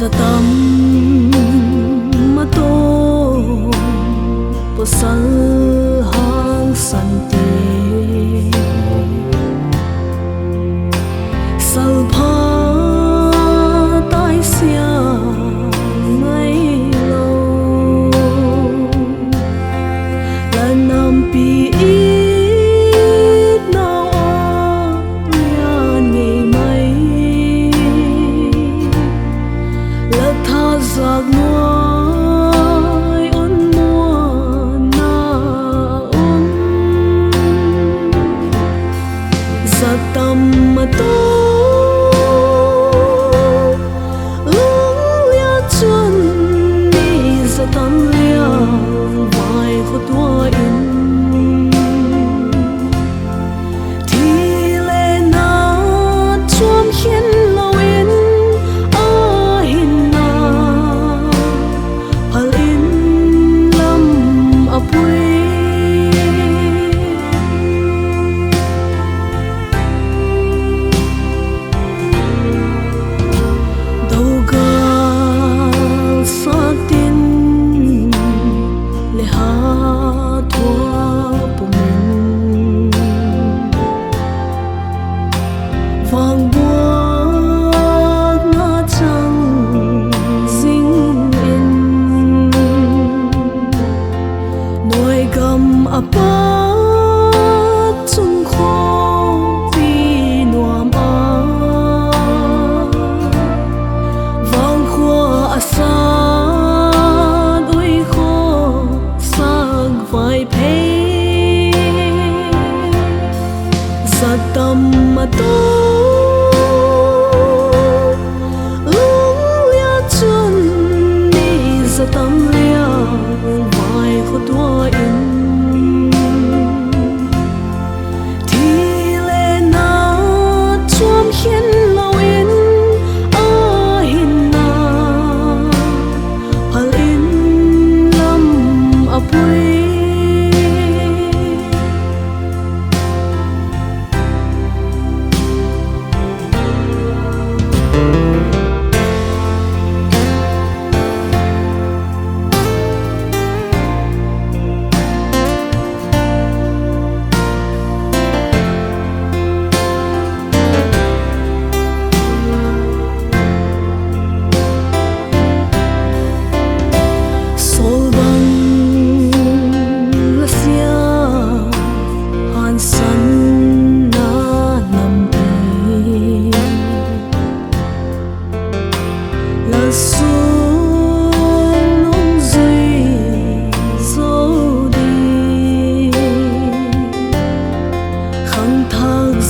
Sa tâm mà tô po sal hang santi sal pha tai sia mai lâu là nam pi ít nào nhà ngày mai là tha giặc nuôi ôn mua na ôn giặc tâm mà tô lung lia chuan đi giặc tâm lia vai khó tua in thì lệ na chuan hiên lâu in vàng buông ngã trăng dinh in nuôi gầm áp bát chung khô vì nuam á vàng khua à san ui khô sang vai phê giặc tâm mà tô sa tâm lia vai khó tua in thì lệ na chuam hiên lâu in a hin na hal in lam apui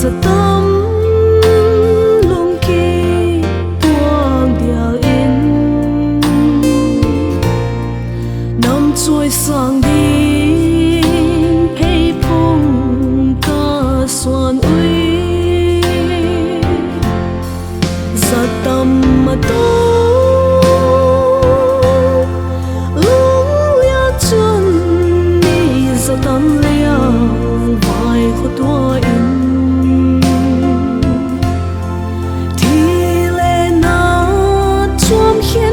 sa tâm lung ki tuang dia in nam chuai sang ding pei phong ka suan ui sa tâm mà tô lung lia chuan ni sa tâm lia vai khó tua in chuam hiên